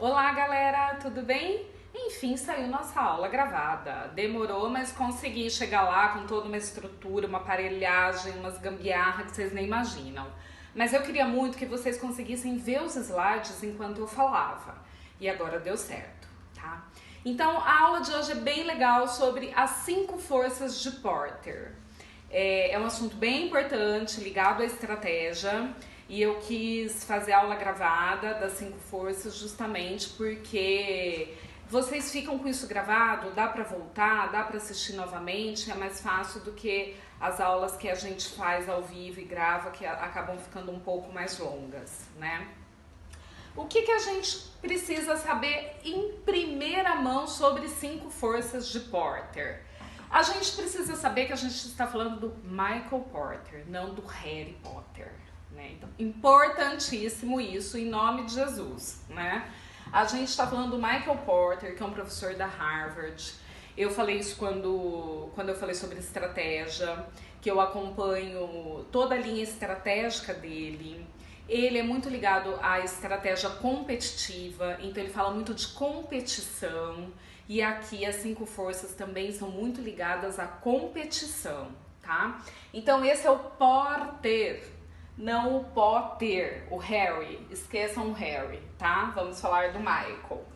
Olá, galera, tudo bem? Enfim, saiu nossa aula gravada. Demorou, mas consegui chegar lá com toda uma estrutura, uma aparelhagem, umas gambiarra que vocês nem imaginam. Mas eu queria muito que vocês conseguissem ver os slides enquanto eu falava. E agora deu certo, tá? Então, a aula de hoje é bem legal sobre as 5 forças de Porter. É um assunto bem importante, ligado à estratégia. E eu quis fazer aula gravada das 5 forças justamente porque vocês ficam com isso gravado, dá pra voltar, dá pra assistir novamente, é mais fácil do que as aulas que a gente faz ao vivo e grava, que acabam ficando um pouco mais longas, né? O que a gente precisa saber em primeira mão sobre 5 forças de Porter? A gente precisa saber que a gente está falando do Michael Porter, não do Harry Potter. Né? Então, importantíssimo isso, em nome de Jesus, né? A gente está falando do Michael Porter, que é um professor da Harvard. Eu falei isso quando eu falei sobre estratégia, que eu acompanho toda a linha estratégica dele. Ele é muito ligado à estratégia competitiva, então ele fala muito de competição. E aqui as 5 forças também são muito ligadas à competição, tá? Então esse é o Porter. Não o Potter, o Harry, esqueçam o Harry, tá? Vamos falar do Michael.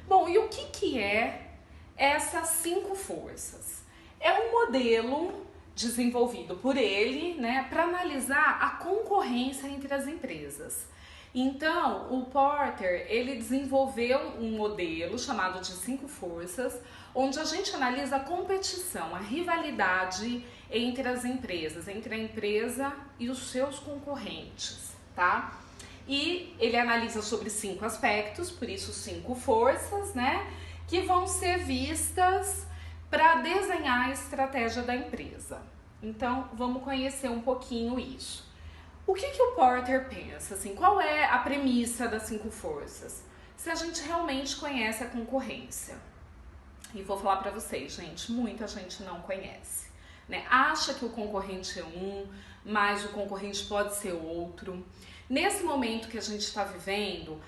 Bom, e o que é essas 5 forças? É um modelo desenvolvido por ele, né, para analisar a concorrência entre as empresas. Então, o Porter, ele desenvolveu um modelo chamado de 5 forças, onde a gente analisa a competição, a rivalidade entre as empresas, entre a empresa e os seus concorrentes, tá? E ele analisa sobre 5 aspectos, por isso 5 forças, né? Que vão ser vistas para desenhar a estratégia da empresa. Então, vamos conhecer um pouquinho isso. O que o Porter pensa? Assim, qual é a premissa das 5 forças? Se a gente realmente conhece a concorrência. E vou falar para vocês, gente, muita gente não conhece. Né? Acha que o concorrente é um, mas o concorrente pode ser outro. Nesse momento que a gente está vivendo,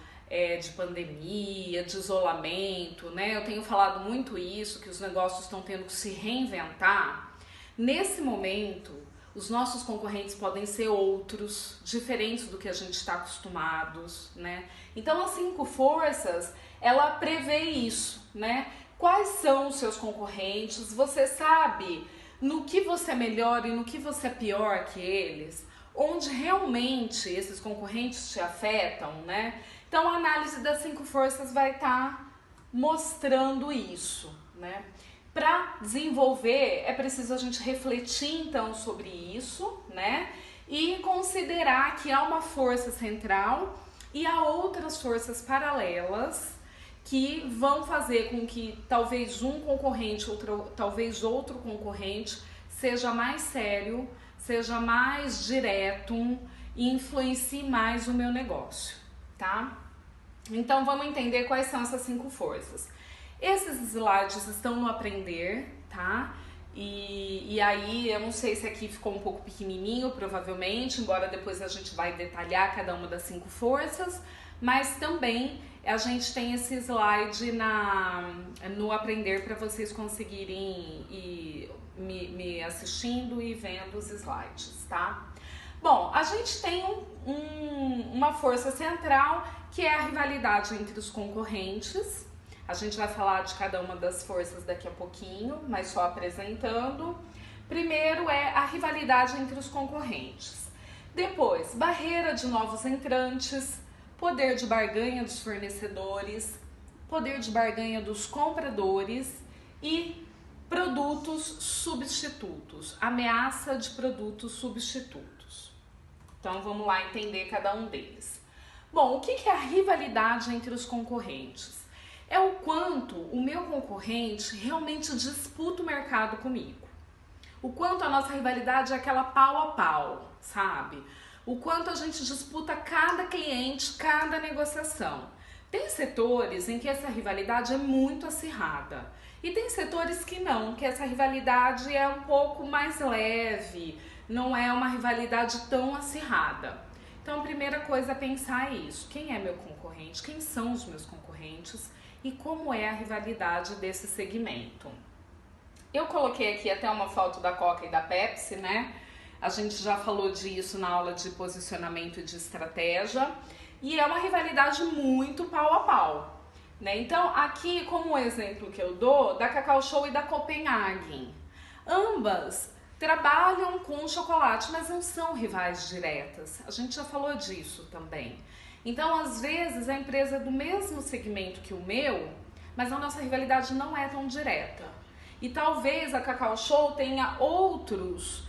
de pandemia, de isolamento, né? Eu tenho falado muito isso, que os negócios estão tendo que se reinventar. Nesse momento, os nossos concorrentes podem ser outros, diferentes do que a gente está acostumados, né? Então, as 5 forças, ela prevê isso, né? Quais são os seus concorrentes? Você sabe no que você é melhor e no que você é pior que eles? Onde realmente esses concorrentes te afetam, né? Então, a análise das 5 forças vai estar mostrando isso, né? Para desenvolver, é preciso a gente refletir, então, sobre isso, né? E considerar que há uma força central e há outras forças paralelas que vão fazer com que talvez um concorrente, talvez outro concorrente, seja mais sério, seja mais direto e influencie mais o meu negócio, tá? Então, vamos entender quais são essas 5 forças. Esses slides estão no Aprender, tá? E aí, eu não sei se aqui ficou um pouco pequenininho, provavelmente, embora depois a gente vai detalhar cada uma das 5 forças, mas também a gente tem esse slide no Aprender para vocês conseguirem ir me assistindo e vendo os slides, tá? Bom, a gente tem uma força central que é a rivalidade entre os concorrentes. A gente vai falar de cada uma das forças daqui a pouquinho, mas só apresentando. Primeiro é a rivalidade entre os concorrentes. Depois, barreira de novos entrantes, poder de barganha dos fornecedores, poder de barganha dos compradores e produtos substitutos, ameaça de produtos substitutos. Então vamos lá entender cada um deles. Bom, o que é a rivalidade entre os concorrentes? É o quanto o meu concorrente realmente disputa o mercado comigo. O quanto a nossa rivalidade é aquela pau a pau, sabe? O quanto a gente disputa cada cliente, cada negociação. Tem setores em que essa rivalidade é muito acirrada. E tem setores que não, que essa rivalidade é um pouco mais leve, não é uma rivalidade tão acirrada. Então a primeira coisa é pensar isso. Quem é meu concorrente? Quem são os meus concorrentes? E como é a rivalidade desse segmento? Eu coloquei aqui até uma foto da Coca e da Pepsi, né? A gente já falou disso na aula de posicionamento e de estratégia. E é uma rivalidade muito pau a pau, né? Então, aqui, como um exemplo que eu dou, da Cacau Show e da Copenhagen. Ambas trabalham com chocolate, mas não são rivais diretas. A gente já falou disso também. Então, às vezes, a empresa é do mesmo segmento que o meu, mas a nossa rivalidade não é tão direta. E talvez a Cacau Show tenha outros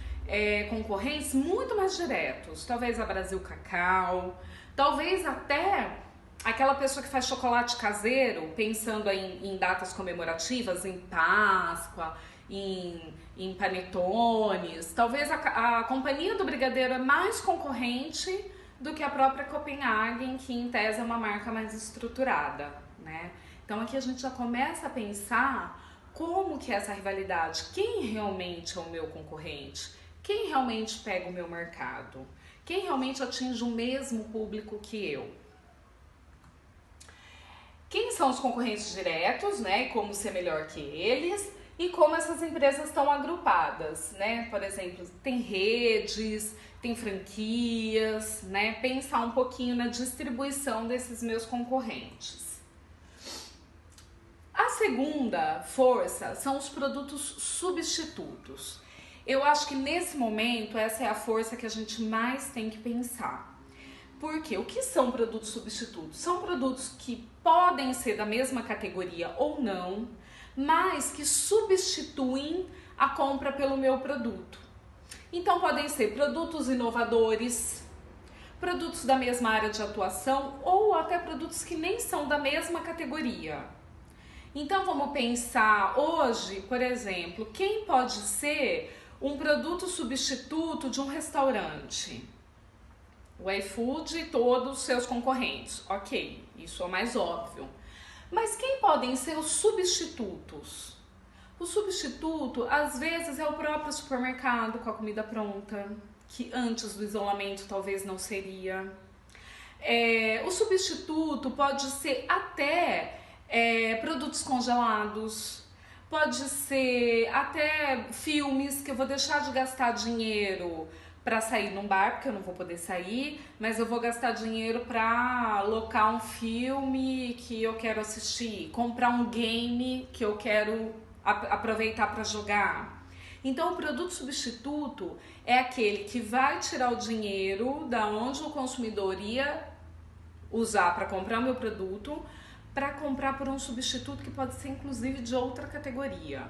concorrentes muito mais diretos. Talvez a Brasil Cacau, talvez até aquela pessoa que faz chocolate caseiro, pensando em datas comemorativas, em Páscoa, em panetones. Talvez a Companhia do Brigadeiro é mais concorrente do que a própria Copenhagen, que em tese é uma marca mais estruturada, né? Então aqui a gente já começa a pensar como que é essa rivalidade, quem realmente é o meu concorrente, quem realmente pega o meu mercado, quem realmente atinge o mesmo público que eu. Quem são os concorrentes diretos, né? E como ser melhor que eles. E como essas empresas estão agrupadas, né? Por exemplo, tem redes, tem franquias, né? Pensar um pouquinho na distribuição desses meus concorrentes. A segunda força são os produtos substitutos. Eu acho que nesse momento essa é a força que a gente mais tem que pensar. Porque o que são produtos substitutos? São produtos que podem ser da mesma categoria ou não, mas que substituem a compra pelo meu produto. Então podem ser produtos inovadores, produtos da mesma área de atuação ou até produtos que nem são da mesma categoria. Então vamos pensar hoje, por exemplo, quem pode ser um produto substituto de um restaurante? O iFood e todos os seus concorrentes. Ok, isso é o mais óbvio. Mas quem podem ser os substitutos? O substituto, às vezes, é o próprio supermercado com a comida pronta, que antes do isolamento talvez não seria. O substituto pode ser até produtos congelados, pode ser até filmes que eu vou deixar de gastar dinheiro para sair num bar, porque eu não vou poder sair, mas eu vou gastar dinheiro para alocar um filme que eu quero assistir, comprar um game que eu quero aproveitar para jogar. Então, o produto substituto é aquele que vai tirar o dinheiro da onde o consumidor ia usar para comprar o meu produto, para comprar por um substituto que pode ser inclusive de outra categoria.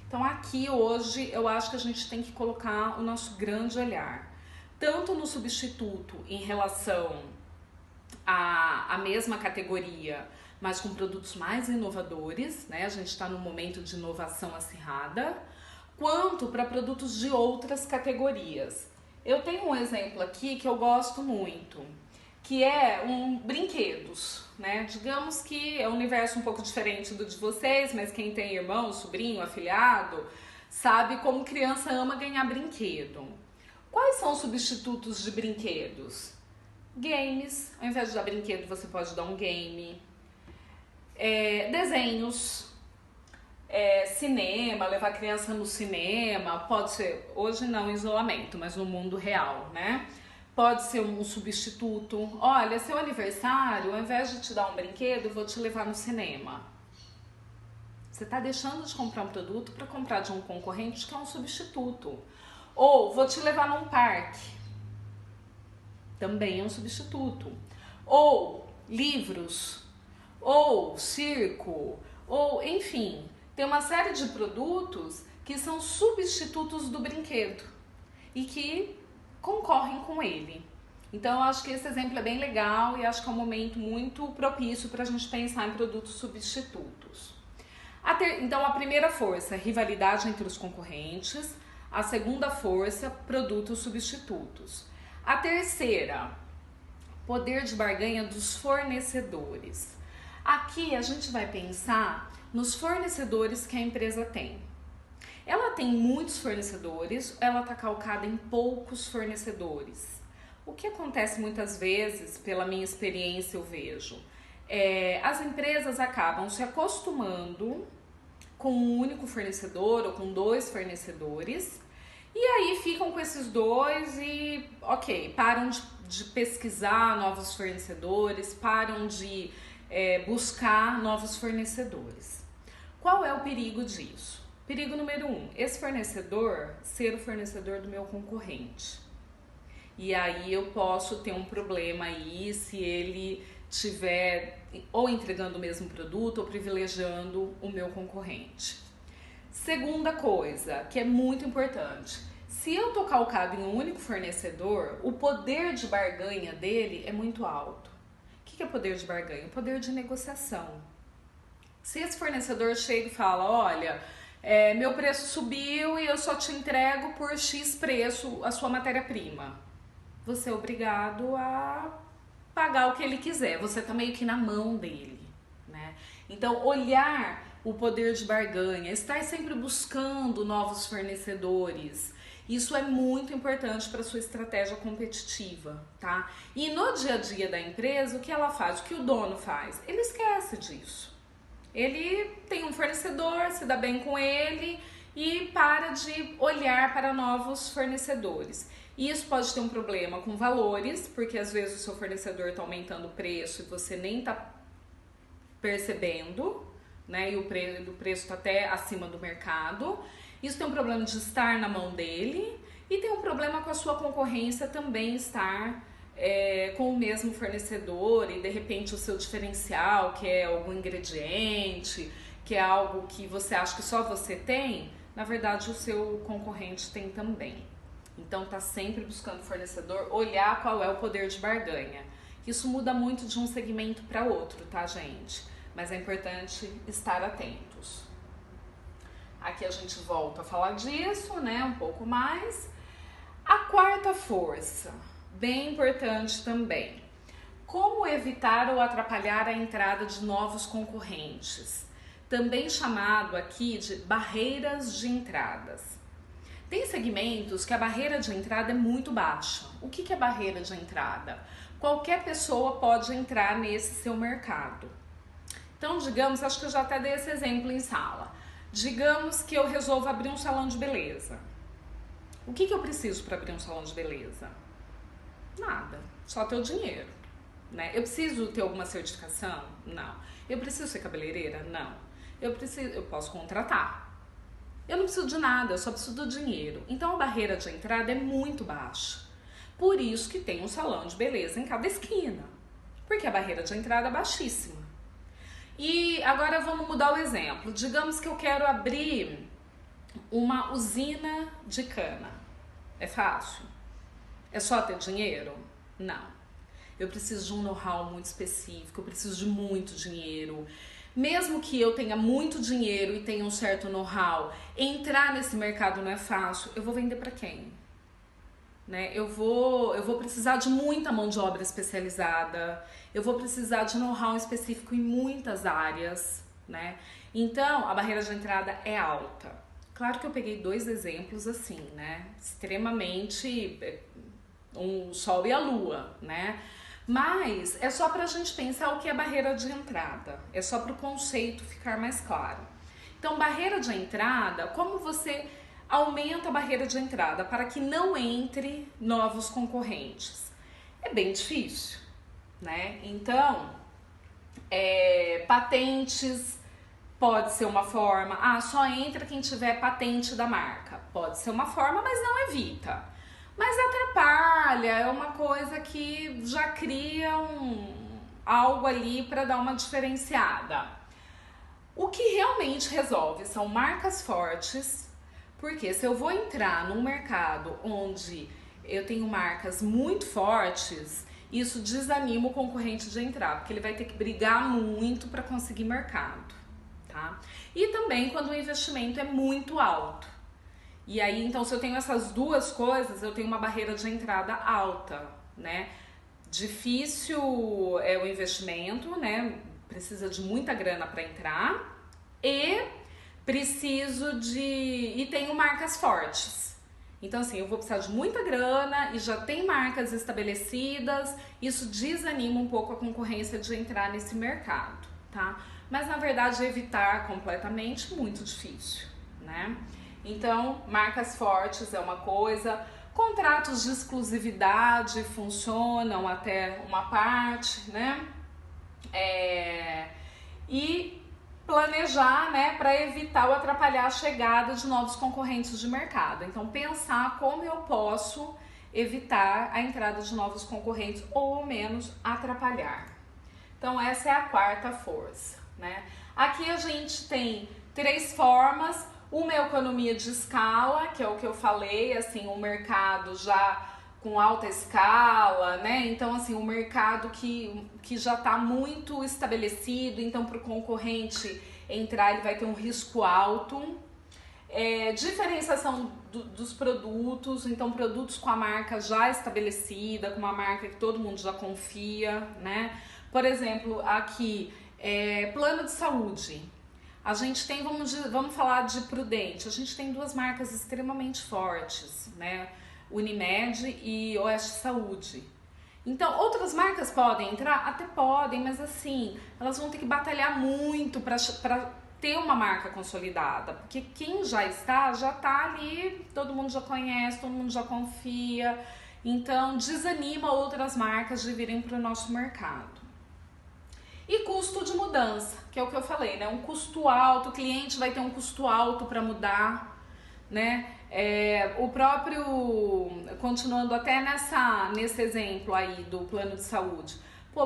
Então aqui hoje eu acho que a gente tem que colocar o nosso grande olhar, tanto no substituto em relação à mesma categoria, mas com produtos mais inovadores, né? A gente está num momento de inovação acirrada, quanto para produtos de outras categorias. Eu tenho um exemplo aqui que eu gosto muito, que é brinquedos, né? Digamos que é um universo um pouco diferente do de vocês, mas quem tem irmão, sobrinho, afilhado, sabe como criança ama ganhar brinquedo. Quais são os substitutos de brinquedos? Games, ao invés de dar brinquedo, você pode dar um game. Desenhos, cinema, levar a criança no cinema, pode ser, hoje não em isolamento, mas no mundo real, né? Pode ser um substituto. Olha, seu aniversário, ao invés de te dar um brinquedo, eu vou te levar no cinema. Você está deixando de comprar um produto para comprar de um concorrente que é um substituto. Ou vou te levar num parque. Também é um substituto. Ou livros. Ou circo. Ou, enfim, tem uma série de produtos que são substitutos do brinquedo e que concorrem com ele. Então eu acho que esse exemplo é bem legal e acho que é um momento muito propício para a gente pensar em produtos substitutos. Então a primeira força é rivalidade entre os concorrentes, a segunda força, produtos substitutos. A terceira, poder de barganha dos fornecedores. Aqui a gente vai pensar nos fornecedores que a empresa tem. Ela tem muitos fornecedores, ela está calcada em poucos fornecedores. O que acontece muitas vezes, pela minha experiência eu vejo, as empresas acabam se acostumando com um único fornecedor ou com dois fornecedores, e aí ficam com esses dois e, ok, param de pesquisar novos fornecedores, param de buscar novos fornecedores. Qual é o perigo disso? Perigo número 1, esse fornecedor ser o fornecedor do meu concorrente. E aí eu posso ter um problema aí se ele estiver ou entregando o mesmo produto ou privilegiando o meu concorrente. Segunda coisa, que é muito importante, se eu tô calcado em um único fornecedor, o poder de barganha dele é muito alto. O que é poder de barganha? Poder de negociação. Se esse fornecedor chega e fala, olha, meu preço subiu e eu só te entrego por X preço a sua matéria-prima, você é obrigado a pagar o que ele quiser, você tá meio que na mão dele, né? Então, olhar o poder de barganha, estar sempre buscando novos fornecedores, isso é muito importante para sua estratégia competitiva, tá? E no dia a dia da empresa, o que ela faz, o que o dono faz? Ele esquece disso. Ele tem um fornecedor, se dá bem com ele e para de olhar para novos fornecedores. E isso pode ter um problema com valores, porque às vezes o seu fornecedor está aumentando o preço e você nem está percebendo, né? E o preço está até acima do mercado. Isso tem um problema de estar na mão dele e tem um problema com a sua concorrência também estar com o mesmo fornecedor e de repente o seu diferencial, que é algum ingrediente, que é algo que você acha que só você tem, na verdade o seu concorrente tem também. Então tá sempre buscando fornecedor, olhar qual é o poder de barganha. Isso muda muito de um segmento para outro, tá, gente? Mas é importante estar atentos. Aqui a gente volta a falar disso, né, um pouco mais. A quarta força, bem importante também. Como evitar ou atrapalhar a entrada de novos concorrentes? Também chamado aqui de barreiras de entradas. Tem segmentos que a barreira de entrada é muito baixa. O que é barreira de entrada? Qualquer pessoa pode entrar nesse seu mercado. Então, digamos, acho que eu já até dei esse exemplo em sala. Digamos que eu resolvo abrir um salão de beleza. O que eu preciso para abrir um salão de beleza? Nada, só ter o dinheiro, né? Eu preciso ter alguma certificação? Não. Eu preciso ser cabeleireira? Não. Eu posso contratar. Eu não preciso de nada, eu só preciso do dinheiro. Então a barreira de entrada é muito baixa. Por isso que tem um salão de beleza em cada esquina. Porque a barreira de entrada é baixíssima. E agora vamos mudar o exemplo. Digamos que eu quero abrir uma usina de cana. É fácil? É só ter dinheiro? Não. Eu preciso de um know-how muito específico, eu preciso de muito dinheiro. Mesmo que eu tenha muito dinheiro e tenha um certo know-how, entrar nesse mercado não é fácil. Eu vou vender para quem? Né? Eu vou precisar de muita mão de obra especializada, eu vou precisar de know-how específico em muitas áreas, né? Então, a barreira de entrada é alta. Claro que eu peguei 2 exemplos assim, né? Extremamente um sol e a lua, né? Mas é só para a gente pensar o que é barreira de entrada, é só para o conceito ficar mais claro. Então, barreira de entrada, como você aumenta a barreira de entrada para que não entre novos concorrentes? É bem difícil, né? Então, patentes pode ser uma forma. Só entra quem tiver patente da marca. Pode ser uma forma, mas não evita. Mas atrapalha, é uma coisa que já cria algo ali para dar uma diferenciada. O que realmente resolve são marcas fortes, porque se eu vou entrar num mercado onde eu tenho marcas muito fortes, isso desanima o concorrente de entrar, porque ele vai ter que brigar muito para conseguir mercado, tá? E também quando o investimento é muito alto. E aí, então, se eu tenho essas duas coisas, eu tenho uma barreira de entrada alta, né? Difícil é o investimento, né? Precisa de muita grana para entrar e tenho marcas fortes. Então, assim, eu vou precisar de muita grana e já tem marcas estabelecidas, isso desanima um pouco a concorrência de entrar nesse mercado, tá? Mas, na verdade, evitar completamente, muito difícil, né? Então, marcas fortes é uma coisa, contratos de exclusividade funcionam até uma parte, né? E planejar, né, para evitar ou atrapalhar a chegada de novos concorrentes de mercado. Então, pensar como eu posso evitar a entrada de novos concorrentes ou ao menos atrapalhar. Então, essa é a quarta força, né? Aqui a gente tem 3 formas. Uma é a economia de escala, que é o que eu falei, assim, o mercado já com alta escala, né? Então, assim, um mercado que já está muito estabelecido, então para o concorrente entrar ele vai ter um risco alto. Diferenciação dos produtos, então produtos com a marca já estabelecida, com uma marca que todo mundo já confia, né? Por exemplo, aqui, plano de saúde. A gente tem, vamos falar de Prudente, a gente tem 2 marcas extremamente fortes, né? Unimed e Oeste Saúde. Então, outras marcas podem entrar? Até podem, mas assim, elas vão ter que batalhar muito para ter uma marca consolidada, porque quem já está ali, todo mundo já conhece, todo mundo já confia, então desanima outras marcas de virem para o nosso mercado. E custo de mudança, que é o que eu falei, né? Um custo alto, o cliente vai ter um custo alto para mudar, né? O próprio, continuando até nesse exemplo aí do plano de saúde,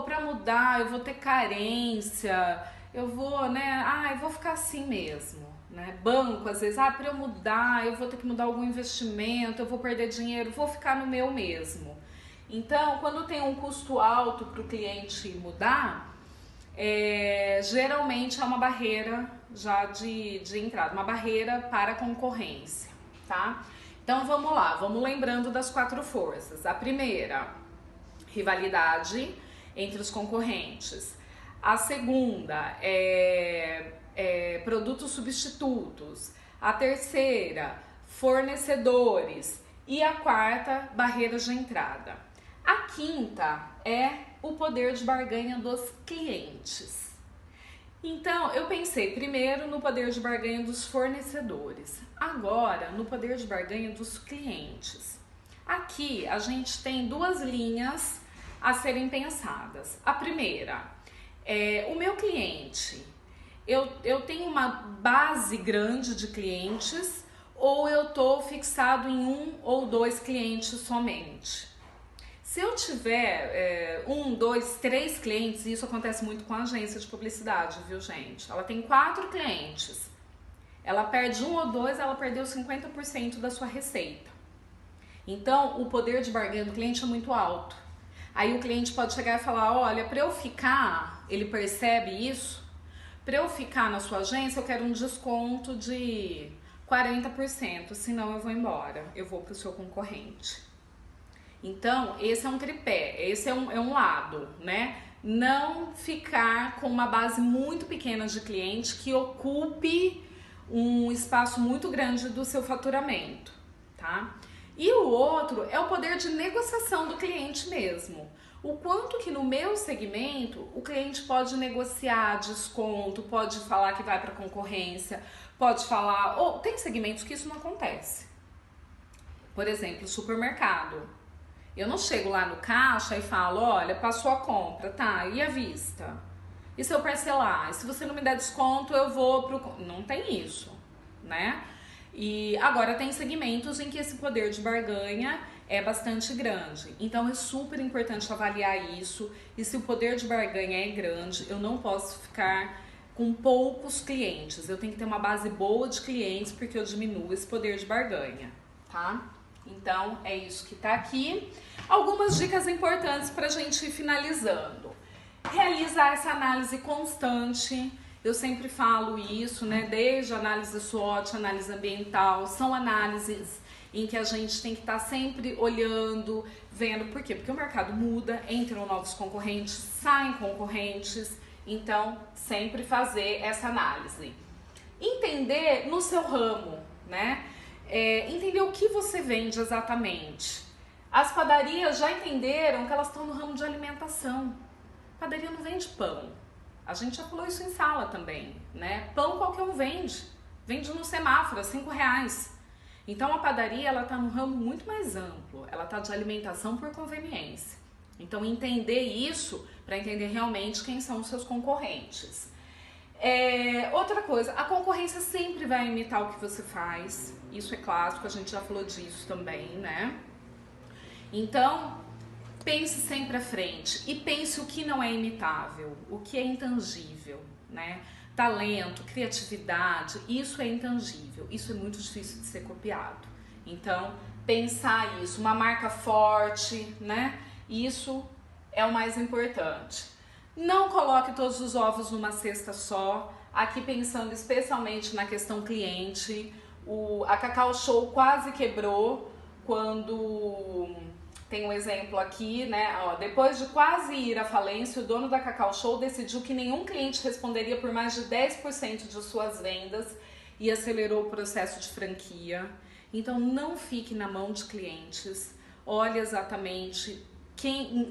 para mudar eu vou ter carência, eu vou, né, eu vou ficar assim mesmo, né? Banco, às vezes, para eu mudar, eu vou ter que mudar algum investimento, eu vou perder dinheiro, vou ficar no meu mesmo. Então, quando tem um custo alto para o cliente mudar, geralmente é uma barreira já de entrada, uma barreira para a concorrência, tá? Então vamos lá, vamos lembrando das 4 forças. A primeira, rivalidade entre os concorrentes. A segunda produtos substitutos. A terceira, fornecedores. E a quarta, barreiras de entrada. A quinta é o poder de barganha dos clientes. Então, eu pensei primeiro no poder de barganha dos fornecedores, agora no poder de barganha dos clientes. Aqui a gente tem 2 linhas a serem pensadas. A primeira, o meu cliente, eu tenho uma base grande de clientes ou eu estou fixado em 1 ou 2 clientes somente? Se eu tiver 1, 2, 3 clientes, e isso acontece muito com a agência de publicidade, viu, gente? Ela tem 4 clientes, ela perde 1 ou 2, ela perdeu 50% da sua receita. Então, o poder de barganha do cliente é muito alto. Aí o cliente pode chegar e falar, olha, para eu ficar, ele percebe isso, para eu ficar na sua agência, eu quero um desconto de 40%, senão eu vou embora, eu vou para o seu concorrente. Então, esse é um tripé, esse é um lado, né? Não ficar com uma base muito pequena de cliente que ocupe um espaço muito grande do seu faturamento, tá? E o outro é o poder de negociação do cliente mesmo. O quanto que no meu segmento o cliente pode negociar desconto, pode falar que vai para concorrência, pode falar... tem segmentos que isso não acontece. Por exemplo, supermercado. Eu não chego lá no caixa e falo, olha, passou a compra, tá, e a vista? E se eu parcelar? E se você não me der desconto, eu vou pro... Não tem isso, né? E agora tem segmentos em que esse poder de barganha é bastante grande. Então é super importante avaliar isso. E se o poder de barganha é grande, eu não posso ficar com poucos clientes. Eu tenho que ter uma base boa de clientes porque eu diminuo esse poder de barganha, tá? Então, é isso que tá aqui. Algumas dicas importantes pra gente ir finalizando. Realizar essa análise constante. Eu sempre falo isso, né? Desde a análise SWOT, análise ambiental. São análises em que a gente tem que estar sempre olhando, vendo. Por quê? Porque o mercado muda, entram novos concorrentes, saem concorrentes. Então, sempre fazer essa análise. Entender no seu ramo, né? entender o que você vende exatamente. As padarias já entenderam que elas estão no ramo de alimentação. Padaria não vende pão. A gente já falou isso em sala também, né? Pão qualquer um vende. Vende no semáforo, a R$5. Então a padaria, ela está num ramo muito mais amplo. Ela está de alimentação por conveniência. Então entender isso para entender realmente quem são os seus concorrentes. Outra coisa, a concorrência sempre vai imitar o que você faz. Isso é clássico, a gente já falou disso também, né? Então, pense sempre à frente e pense o que não é imitável, o que é intangível, né? Talento, criatividade, isso é intangível, isso é muito difícil de ser copiado. Então, pensar isso, uma marca forte, né? Isso é o mais importante. Não coloque todos os ovos numa cesta só. Aqui pensando especialmente na questão cliente, a Cacau Show quase quebrou quando... Tem um exemplo aqui, né? Ó, depois de quase ir à falência, o dono da Cacau Show decidiu que nenhum cliente responderia por mais de 10% de suas vendas e acelerou o processo de franquia. Então não fique na mão de clientes, olhe exatamente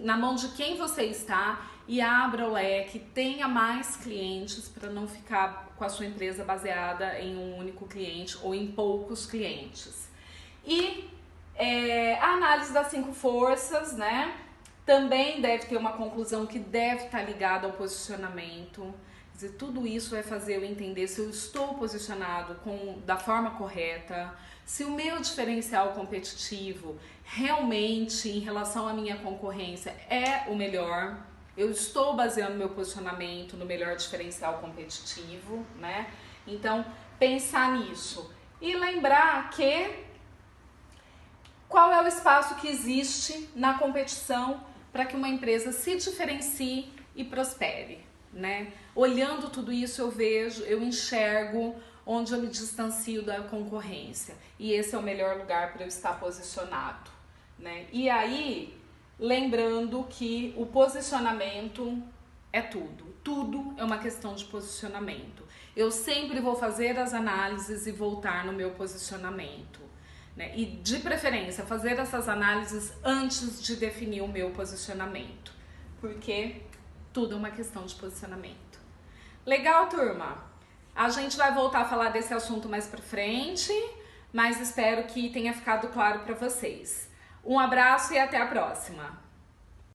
na mão de quem você está e abra o leque, tenha mais clientes para não ficar com a sua empresa baseada em um único cliente ou em poucos clientes. E a análise das 5 forças, né? Também deve ter uma conclusão que deve estar ligada ao posicionamento. Quer dizer, tudo isso vai fazer eu entender se eu estou posicionado da forma correta, se o meu diferencial competitivo realmente em relação à minha concorrência é o melhor. Eu estou baseando meu posicionamento no melhor diferencial competitivo, né? Então, pensar nisso. E lembrar que qual é o espaço que existe na competição para que uma empresa se diferencie e prospere, né? Olhando tudo isso eu enxergo onde eu me distancio da concorrência e esse é o melhor lugar para eu estar posicionado, né? E aí, lembrando que o posicionamento é tudo é uma questão de posicionamento. Eu sempre vou fazer as análises e voltar no meu posicionamento. Né? E de preferência fazer essas análises antes de definir o meu posicionamento, porque tudo é uma questão de posicionamento. Legal, turma? A gente vai voltar a falar desse assunto mais pra frente, mas espero que tenha ficado claro para vocês. Um abraço e até a próxima!